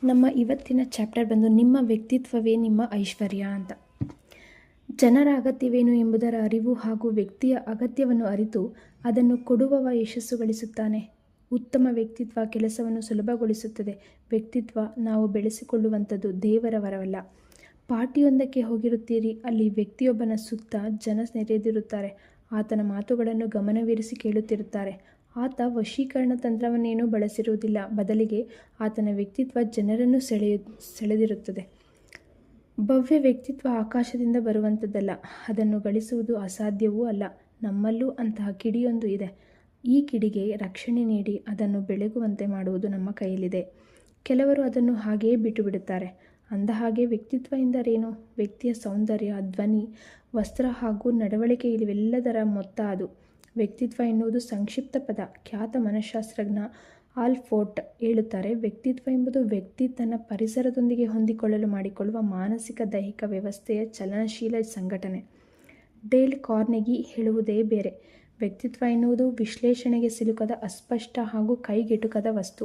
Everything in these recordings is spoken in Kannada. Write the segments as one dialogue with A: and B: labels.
A: ನಮ್ಮ ಇವತ್ತಿನ ಚಾಪ್ಟರ್ ಬಂದು ನಿಮ್ಮ ವ್ಯಕ್ತಿತ್ವವೇ ನಿಮ್ಮ ಐಶ್ವರ್ಯ ಅಂತ. ಜನರ ಅಗತ್ಯವೇನು ಎಂಬುದರ ಅರಿವು ಹಾಗೂ ವ್ಯಕ್ತಿಯ ಅಗತ್ಯವನ್ನು ಅರಿತು ಅದನ್ನು ಕೊಡುವವ ಯಶಸ್ಸು ಗಳಿಸುತ್ತಾನೆ. ಉತ್ತಮ ವ್ಯಕ್ತಿತ್ವ ಕೆಲಸವನ್ನು ಸುಲಭಗೊಳಿಸುತ್ತದೆ. ವ್ಯಕ್ತಿತ್ವ ನಾವು ಬೆಳೆಸಿಕೊಳ್ಳುವಂಥದ್ದು, ದೇವರ ವರವಲ್ಲ. ಪಾರ್ಟಿಯೊಂದಕ್ಕೆ ಹೋಗಿರುತ್ತೀರಿ, ಅಲ್ಲಿ ವ್ಯಕ್ತಿಯೊಬ್ಬನ ಸುತ್ತ ಜನ ನೆರೆದಿರುತ್ತಾರೆ. ಆತನ ಮಾತುಗಳನ್ನು ಗಮನವಿರಿಸಿ ಕೇಳುತ್ತಿರುತ್ತಾರೆ. ಆತ ವಶೀಕರಣ ತಂತ್ರವನ್ನೇನೂ ಬಳಸಿರುವುದಿಲ್ಲ, ಬದಲಿಗೆ ಆತನ ವ್ಯಕ್ತಿತ್ವ ಜನರನ್ನು ಸೆಳೆದಿರುತ್ತದೆ. ಭವ್ಯ ವ್ಯಕ್ತಿತ್ವ ಆಕಾಶದಿಂದ ಬರುವಂಥದ್ದಲ್ಲ, ಅದನ್ನು ಗಳಿಸುವುದು ಅಸಾಧ್ಯವೂ ಅಲ್ಲ. ನಮ್ಮಲ್ಲೂ ಅಂತಹ ಕಿಡಿಯೊಂದು ಇದೆ. ಈ ಕಿಡಿಗೆ ರಕ್ಷಣೆ ನೀಡಿ ಅದನ್ನು ಬೆಳಗುವಂತೆ ಮಾಡುವುದು ನಮ್ಮ ಕೈಯಲ್ಲಿದೆ. ಕೆಲವರು ಅದನ್ನು ಹಾಗೆಯೇ ಬಿಟ್ಟು ಬಿಡುತ್ತಾರೆ. ಅಂದಹಾಗೆ ವ್ಯಕ್ತಿತ್ವ ಎಂದರೇನು? ವ್ಯಕ್ತಿಯ ಸೌಂದರ್ಯ, ಧ್ವನಿ, ವಸ್ತ್ರ ಹಾಗೂ ನಡವಳಿಕೆ ಇವೆಲ್ಲದರ ಮೊತ್ತ ಅದು. ವ್ಯಕ್ತಿತ್ವ ಎನ್ನುವುದು ಸಂಕ್ಷಿಪ್ತ ಪದ. ಖ್ಯಾತ ಮನಃಶಾಸ್ತ್ರಜ್ಞ ಆಲ್ಫೋರ್ಟ್ ಹೇಳುತ್ತಾರೆ, ವ್ಯಕ್ತಿತ್ವ ಎಂಬುದು ವ್ಯಕ್ತಿ ತನ್ನ ಪರಿಸರದೊಂದಿಗೆ ಹೊಂದಿಕೊಳ್ಳಲು ಮಾಡಿಕೊಳ್ಳುವ ಮಾನಸಿಕ ದೈಹಿಕ ವ್ಯವಸ್ಥೆಯ ಚಲನಶೀಲ ಸಂಘಟನೆ. ಡೇಲ್ ಕಾರ್ನೆಗಿ ಹೇಳುವುದೇ ಬೇರೆ. ವ್ಯಕ್ತಿತ್ವ ಎನ್ನುವುದು ವಿಶ್ಲೇಷಣೆಗೆ ಸಿಲುಕದ ಅಸ್ಪಷ್ಟ ಹಾಗೂ ಕೈಗೆಟುಕದ ವಸ್ತು,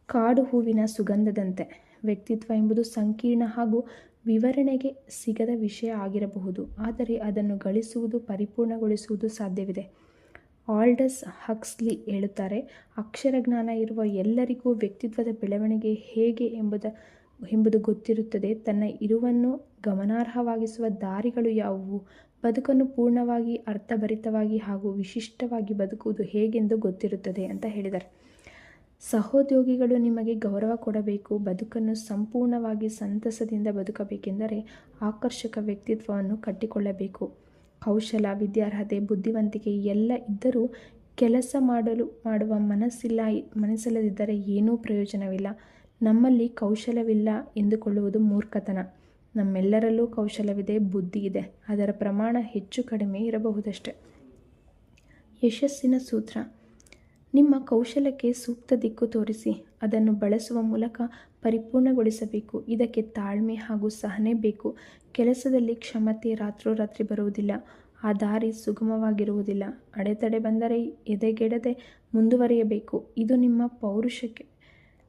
A: ಕಾಡು ಹೂವಿನ ಸುಗಂಧದಂತೆ. ವ್ಯಕ್ತಿತ್ವ ಎಂಬುದು ಸಂಕೀರ್ಣ ಹಾಗೂ ವಿವರಣೆಗೆ ಸಿಗದ ವಿಷಯ ಆಗಿರಬಹುದು, ಆದರೆ ಅದನ್ನು ಗಳಿಸುವುದು, ಪರಿಪೂರ್ಣಗೊಳಿಸುವುದು ಸಾಧ್ಯವಿದೆ. ಆಲ್ಡಸ್ ಹಕ್ಸ್ಲಿ ಹೇಳುತ್ತಾರೆ, ಅಕ್ಷರಜ್ಞಾನ ಇರುವ ಎಲ್ಲರಿಗೂ ವ್ಯಕ್ತಿತ್ವದ ಬೆಳವಣಿಗೆ ಹೇಗೆ ಎಂಬುದು ಗೊತ್ತಿರುತ್ತದೆ. ತನ್ನ ಇರುವನ್ನು ಗಮನಾರ್ಹವಾಗಿಸುವ ದಾರಿಗಳು ಯಾವುವು, ಬದುಕನ್ನು ಪೂರ್ಣವಾಗಿ, ಅರ್ಥಭರಿತವಾಗಿ ಹಾಗೂ ವಿಶಿಷ್ಟವಾಗಿ ಬದುಕುವುದು ಹೇಗೆಂದು ಗೊತ್ತಿರುತ್ತದೆ ಅಂತ ಹೇಳಿದ್ದಾರೆ. ಸಹೋದ್ಯೋಗಿಗಳು ನಿಮಗೆ ಗೌರವ ಕೊಡಬೇಕು. ಬದುಕನ್ನು ಸಂಪೂರ್ಣವಾಗಿ ಸಂತಸದಿಂದ ಬದುಕಬೇಕೆಂದರೆ ಆಕರ್ಷಕ ವ್ಯಕ್ತಿತ್ವವನ್ನು ಕಟ್ಟಿಕೊಳ್ಳಬೇಕು. ಕೌಶಲ, ವಿದ್ಯಾರ್ಹತೆ, ಬುದ್ಧಿವಂತಿಕೆ ಎಲ್ಲ ಇದ್ದರೂ ಕೆಲಸ ಮಾಡುವ ಮನಸ್ಸಿಲ್ಲದಿದ್ದರೆ ಏನೂ ಪ್ರಯೋಜನವಿಲ್ಲ. ನಮ್ಮಲ್ಲಿ ಕೌಶಲವಿಲ್ಲ ಎಂದುಕೊಳ್ಳುವುದು ಮೂರ್ಖತನ. ನಮ್ಮೆಲ್ಲರಲ್ಲೂ ಕೌಶಲವಿದೆ, ಬುದ್ಧಿ ಇದೆ. ಅದರ ಪ್ರಮಾಣ ಹೆಚ್ಚು ಕಡಿಮೆ ಇರಬಹುದಷ್ಟೆ. ಯಶಸ್ಸಿನ ಸೂತ್ರ: ನಿಮ್ಮ ಕೌಶಲಕ್ಕೆ ಸೂಕ್ತ ದಿಕ್ಕು ತೋರಿಸಿ ಅದನ್ನು ಬಳಸುವ ಮೂಲಕ ಪರಿಪೂರ್ಣಗೊಳಿಸಬೇಕು. ಇದಕ್ಕೆ ತಾಳ್ಮೆ ಹಾಗೂ ಸಹನೆ ಬೇಕು. ಕೆಲಸದಲ್ಲಿ ಕ್ಷಮತೆ ರಾತ್ರೋರಾತ್ರಿ ಬರುವುದಿಲ್ಲ. ಆ ದಾರಿ ಸುಗಮವಾಗಿರುವುದಿಲ್ಲ. ಅಡೆತಡೆ ಬಂದರೆ ಎದೆಗೆಡದೆ ಮುಂದುವರಿಯಬೇಕು. ಇದು ನಿಮ್ಮ ಪೌರುಷಕ್ಕೆ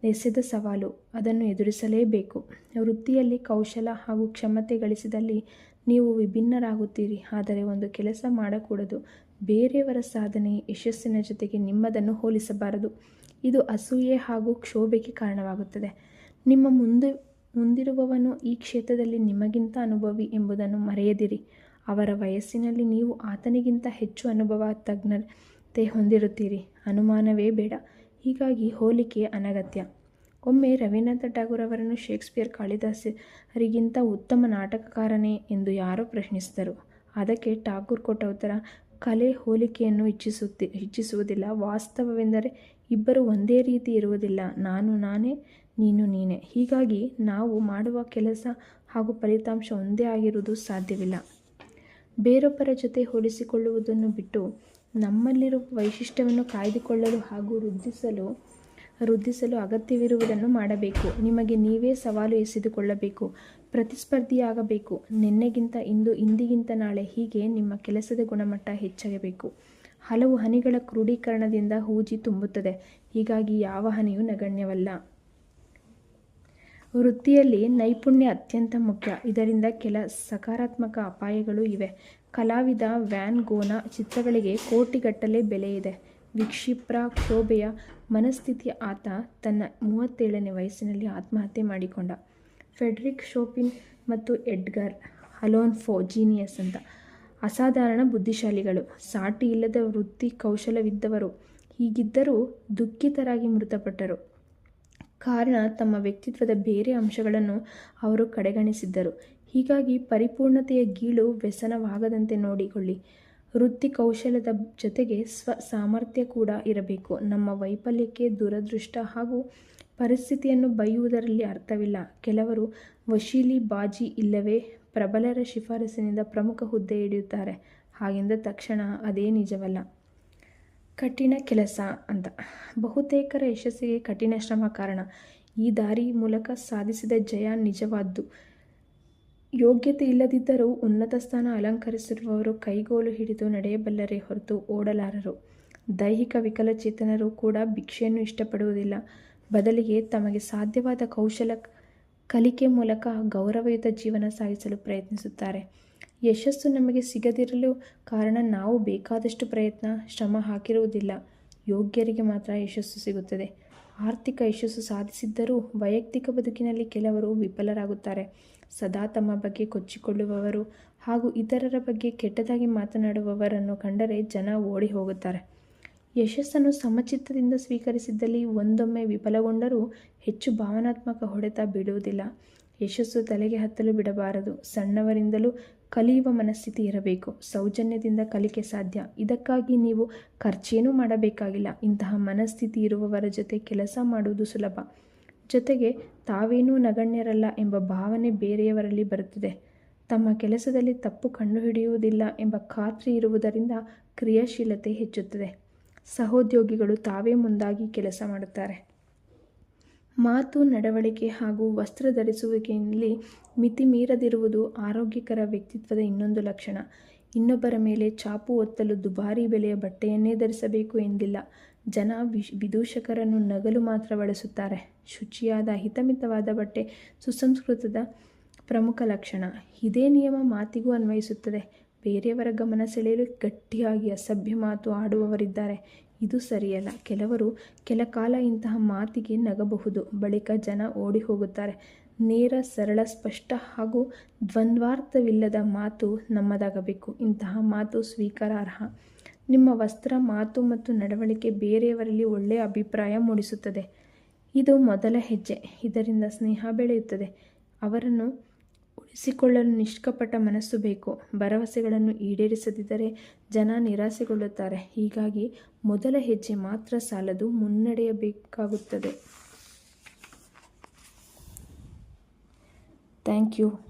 A: ಎಸೆದ ಸವಾಲು. ಅದನ್ನು ಎದುರಿಸಲೇಬೇಕು. ವೃತ್ತಿಯಲ್ಲಿ ಕೌಶಲ ಹಾಗೂ ಕ್ಷಮತೆ ಗಳಿಸಿದಲ್ಲಿ ನೀವು ವಿಭಿನ್ನರಾಗುತ್ತೀರಿ. ಆದರೆ ಒಂದು ಕೆಲಸ ಮಾಡಕೂಡದು: ಬೇರೆಯವರ ಸಾಧನೆ, ಯಶಸ್ಸಿನ ಜೊತೆಗೆ ನಿಮ್ಮದನ್ನು ಹೋಲಿಸಬಾರದು. ಇದು ಅಸೂಯೆ ಹಾಗೂ ಕ್ಷೋಭೆಗೆ ಕಾರಣವಾಗುತ್ತದೆ. ನಿಮ್ಮ ಮುಂದಿರುವವನು ಈ ಕ್ಷೇತ್ರದಲ್ಲಿ ನಿಮಗಿಂತ ಅನುಭವಿ ಎಂಬುದನ್ನು ಮರೆಯದಿರಿ. ಅವರ ವಯಸ್ಸಿನಲ್ಲಿ ನೀವು ಆತನಿಗಿಂತ ಹೆಚ್ಚು ಅನುಭವ, ತಜ್ಞತೆ ಹೊಂದಿರುತ್ತೀರಿ, ಅನುಮಾನವೇ ಬೇಡ. ಹೀಗಾಗಿ ಹೋಲಿಕೆ ಅನಗತ್ಯ. ಒಮ್ಮೆ ರವೀಂದ್ರನಾಥ ಠಾಗೂರ್ ಅವರನ್ನು ಶೇಕ್ಸ್ಪಿಯರ್ ಕಾಳಿದಾಸರಿಗಿಂತ ಉತ್ತಮ ನಾಟಕಕಾರನೇ ಎಂದು ಯಾರೋ ಪ್ರಶ್ನಿಸಿದರು. ಅದಕ್ಕೆ ಠಾಗೂರ್ ಕೊಟ್ಟ ಉತ್ತರ: ಕಲೆ ಹೋಲಿಕೆಯನ್ನು ಇಚ್ಛಿಸುವುದಿಲ್ಲ. ವಾಸ್ತವವೆಂದರೆ ಇಬ್ಬರು ಒಂದೇ ರೀತಿ ಇರುವುದಿಲ್ಲ. ನಾನು ನಾನೇ, ನೀನು ನೀನೇ. ಹೀಗಾಗಿ ನಾವು ಮಾಡುವ ಕೆಲಸ ಹಾಗೂ ಫಲಿತಾಂಶ ಒಂದೇ ಆಗಿರುವುದು ಸಾಧ್ಯವಿಲ್ಲ. ಬೇರೊಬ್ಬರ ಜೊತೆ ಹೋಲಿಸಿಕೊಳ್ಳುವುದನ್ನು ಬಿಟ್ಟು ನಮ್ಮಲ್ಲಿರುವ ವೈಶಿಷ್ಟ್ಯವನ್ನು ಕಾಯ್ದುಕೊಳ್ಳಲು ಹಾಗೂ ವೃದ್ಧಿಸಲು ಅಗತ್ಯವಿರುವುದನ್ನು ಮಾಡಬೇಕು. ನಿಮಗೆ ನೀವೇ ಸವಾಲು ಎಸೆದುಕೊಳ್ಳಬೇಕು. ಪ್ರತಿಸ್ಪರ್ಧಿಯಾಗಬೇಕು. ನಿನ್ನೆಗಿಂತ ಇಂದು, ಇಂದಿಗಿಂತ ನಾಳೆ, ಹೀಗೆ ನಿಮ್ಮ ಕೆಲಸದ ಗುಣಮಟ್ಟ ಹೆಚ್ಚಾಗಬೇಕು. ಹಲವು ಹನಿಗಳ ಕ್ರೋಢೀಕರಣದಿಂದ ಹೂಜಿ ತುಂಬುತ್ತದೆ. ಹೀಗಾಗಿ ಯಾವ ಹನಿಯೂ ನಗಣ್ಯವಲ್ಲ. ವೃತ್ತಿಯಲ್ಲಿ ನೈಪುಣ್ಯ ಅತ್ಯಂತ ಮುಖ್ಯ. ಇದರಿಂದ ಕೆಲ ಸಕಾರಾತ್ಮಕ ಅಪಾಯಗಳೂ ಇವೆ. ಕಲಾವಿದ ವ್ಯಾನ್ ಗೋನ ಚಿತ್ರಗಳಿಗೆ ಕೋಟಿಗಟ್ಟಲೆ ಬೆಲೆಯಿದೆ. ವಿಕ್ಷಿಪ್ರ ಕ್ಷೋಭೆಯ ಮನಸ್ಥಿತಿಯ ಆತ ತನ್ನ 37ನೇ ವಯಸ್ಸಿನಲ್ಲಿ ಆತ್ಮಹತ್ಯೆ ಮಾಡಿಕೊಂಡ. ಫ್ರೆಡ್ರಿಕ್ ಶೋಪಿನ್ ಮತ್ತು ಎಡ್ಗರ್ ಅಲೋನ್ ಪೋ ಜೀನಿಯಸ್ ಅಂತ ಅಸಾಧಾರಣ ಬುದ್ಧಿಶಾಲಿಗಳು, ಸಾಟಿ ಇಲ್ಲದ ವೃತ್ತಿ ಕೌಶಲವಿದ್ದವರು. ಹೀಗಿದ್ದರೂ ದುಃಖಿತರಾಗಿ ಮೃತಪಟ್ಟರು. ಕಾರಣ, ತಮ್ಮ ವ್ಯಕ್ತಿತ್ವದ ಬೇರೆ ಅಂಶಗಳನ್ನು ಅವರು ಕಡೆಗಣಿಸಿದ್ದರು. ಹೀಗಾಗಿ ಪರಿಪೂರ್ಣತೆಯ ಗೀಳು ವ್ಯಸನವಾಗದಂತೆ ನೋಡಿಕೊಳ್ಳಿ. ವೃತ್ತಿ ಕೌಶಲದ ಜೊತೆಗೆ ಸಾಮರ್ಥ್ಯ ಕೂಡ ಇರಬೇಕು. ನಮ್ಮ ವೈಫಲ್ಯಕ್ಕೆ ದುರದೃಷ್ಟ ಹಾಗೂ ಪರಿಸ್ಥಿತಿಯನ್ನು ಬೈಯುವುದರಲ್ಲಿ ಅರ್ಥವಿಲ್ಲ. ಕೆಲವರು ವಶೀಲಿ ಬಾಜಿ ಇಲ್ಲವೇ ಪ್ರಬಲರ ಶಿಫಾರಸಿನಿಂದ ಪ್ರಮುಖ ಹುದ್ದೆ ಹಿಡಿಯುತ್ತಾರೆ. ಹಾಗೆಂದ ತಕ್ಷಣ ಅದೇ ನಿಜವಲ್ಲ. ಕಠಿಣ ಕೆಲಸ ಅಂತ. ಬಹುತೇಕರ ಯಶಸ್ಸಿಗೆ ಕಠಿಣ ಶ್ರಮ ಕಾರಣ. ಈ ದಾರಿ ಮೂಲಕ ಸಾಧಿಸಿದ ಜಯ ನಿಜವಾದ್ದು. ಯೋಗ್ಯತೆ ಇಲ್ಲದಿದ್ದರೂ ಉನ್ನತ ಸ್ಥಾನ ಅಲಂಕರಿಸಿರುವವರು ಕೈಗೋಲು ಹಿಡಿದು ನಡೆಯಬಲ್ಲರೇ ಹೊರತು ಓಡಲಾರರು. ದೈಹಿಕ ವಿಕಲಚೇತನರು ಕೂಡ ಭಿಕ್ಷೆಯನ್ನು ಇಷ್ಟಪಡುವುದಿಲ್ಲ. ಬದಲಿಗೆ ತಮಗೆ ಸಾಧ್ಯವಾದ ಕೌಶಲ ಕಲಿಕೆ ಮೂಲಕ ಗೌರವಯುತ ಜೀವನ ಸಾಗಿಸಲು ಪ್ರಯತ್ನಿಸುತ್ತಾರೆ. ಯಶಸ್ಸು ನಮಗೆ ಸಿಗದಿರಲು ಕಾರಣ ನಾವು ಬೇಕಾದಷ್ಟು ಪ್ರಯತ್ನ, ಶ್ರಮ ಹಾಕಿರುವುದಿಲ್ಲ. ಯೋಗ್ಯರಿಗೆ ಮಾತ್ರ ಯಶಸ್ಸು ಸಿಗುತ್ತದೆ. ಆರ್ಥಿಕ ಯಶಸ್ಸು ಸಾಧಿಸಿದ್ದರೂ ವೈಯಕ್ತಿಕ ಬದುಕಿನಲ್ಲಿ ಕೆಲವರು ವಿಫಲರಾಗುತ್ತಾರೆ. ಸದಾ ತಮ್ಮ ಬಗ್ಗೆ ಕೊಚ್ಚಿಕೊಳ್ಳುವವರು ಹಾಗೂ ಇತರರ ಬಗ್ಗೆ ಕೆಟ್ಟದಾಗಿ ಮಾತನಾಡುವವರನ್ನು ಕಂಡರೆ ಜನ ಓಡಿ ಹೋಗುತ್ತಾರೆ. ಯಶಸ್ಸನ್ನು ಸಮಚಿತ್ತದಿಂದ ಸ್ವೀಕರಿಸಿದ್ದಲ್ಲಿ ಒಂದೊಮ್ಮೆ ವಿಫಲಗೊಂಡರೂ ಹೆಚ್ಚು ಭಾವನಾತ್ಮಕ ಹೊಡೆತ ಬೀಳುವುದಿಲ್ಲ. ಯಶಸ್ಸು ತಲೆಗೆ ಹತ್ತಲು ಬಿಡಬಾರದು. ಸಣ್ಣವರಿಂದಲೂ ಕಲಿಯುವ ಮನಸ್ಥಿತಿ ಇರಬೇಕು. ಸೌಜನ್ಯದಿಂದ ಕಲಿಕೆ ಸಾಧ್ಯ. ಇದಕ್ಕಾಗಿ ನೀವು ಖರ್ಚೇನೂ ಮಾಡಬೇಕಾಗಿಲ್ಲ. ಇಂತಹ ಮನಸ್ಥಿತಿ ಇರುವವರ ಜೊತೆ ಕೆಲಸ ಮಾಡುವುದು ಸುಲಭ. ಜೊತೆಗೆ ತಾವೇನೂ ನಗಣ್ಯರಲ್ಲ ಎಂಬ ಭಾವನೆ ಬೇರೆಯವರಲ್ಲಿ ಬರುತ್ತದೆ. ತಮ್ಮ ಕೆಲಸದಲ್ಲಿ ತಪ್ಪು ಕಂಡುಹಿಡಿಯುವುದಿಲ್ಲ ಎಂಬ ಖಾತ್ರಿ ಇರುವುದರಿಂದ ಕ್ರಿಯಾಶೀಲತೆ ಹೆಚ್ಚುತ್ತದೆ. ಸಹೋದ್ಯೋಗಿಗಳು ತಾವೇ ಮುಂದಾಗಿ ಕೆಲಸ ಮಾಡುತ್ತಾರೆ. ಮಾತು, ನಡವಳಿಕೆ ಹಾಗೂ ವಸ್ತ್ರ ಧರಿಸುವಿಕೆಯಲ್ಲಿ ಮಿತಿ ಮೀರದಿರುವುದು ಆರೋಗ್ಯಕರ ವ್ಯಕ್ತಿತ್ವದ ಇನ್ನೊಂದು ಲಕ್ಷಣ. ಇನ್ನೊಬ್ಬರ ಮೇಲೆ ಚಾಪು ಒತ್ತಲು ದುಬಾರಿ ಬೆಲೆಯ ಬಟ್ಟೆಯನ್ನೇ ಧರಿಸಬೇಕು ಎಂದಿಲ್ಲ. ಜನ ವಿದೂಷಕರನ್ನು ನಗಲು ಮಾತ್ರ ಬಳಸುತ್ತಾರೆ. ಶುಚಿಯಾದ, ಹಿತಮಿತವಾದ ಬಟ್ಟೆ ಸುಸಂಸ್ಕೃತದ ಪ್ರಮುಖ ಲಕ್ಷಣ. ಇದೇ ನಿಯಮ ಮಾತಿಗೂ ಅನ್ವಯಿಸುತ್ತದೆ. ಬೇರೆಯವರ ಗಮನ ಸೆಳೆಯಲು ಗಟ್ಟಿಯಾಗಿ ಅಸಭ್ಯ ಮಾತು ಆಡುವವರಿದ್ದಾರೆ. ಇದು ಸರಿಯಲ್ಲ. ಕೆಲವರು ಕೆಲ ಕಾಲ ಇಂತಹ ಮಾತಿಗೆ ನಗಬಹುದು, ಬಳಿಕ ಜನ ಓಡಿ ಹೋಗುತ್ತಾರೆ. ನೇರ, ಸರಳ, ಸ್ಪಷ್ಟ ಹಾಗೂ ದ್ವಂದ್ವಾರ್ಥವಿಲ್ಲದ ಮಾತು ನಮ್ಮದಾಗಬೇಕು. ಇಂತಹ ಮಾತು ಸ್ವೀಕಾರಾರ್ಹ. ನಿಮ್ಮ ವಸ್ತ್ರ, ಮಾತು ಮತ್ತು ನಡವಳಿಕೆ ಬೇರೆಯವರಲ್ಲಿ ಒಳ್ಳೆಯ ಅಭಿಪ್ರಾಯ ಮೂಡಿಸುತ್ತದೆ. ಇದು ಮೊದಲ ಹೆಜ್ಜೆ. ಇದರಿಂದ ಸ್ನೇಹ ಬೆಳೆಯುತ್ತದೆ. ಅವರನ್ನು ಉಳಿಸಿಕೊಳ್ಳಲು ನಿಷ್ಕಪಟ ಮನಸ್ಸು ಬೇಕು. ಭರವಸೆಗಳನ್ನು ಈಡೇರಿಸದಿದ್ದರೆ ಜನ ನಿರಾಸೆಗೊಳ್ಳುತ್ತಾರೆ. ಹೀಗಾಗಿ ಮೊದಲ ಹೆಜ್ಜೆ ಮಾತ್ರ ಸಾಲದು, ಮುನ್ನಡೆಯಬೇಕಾಗುತ್ತದೆ. Thank you.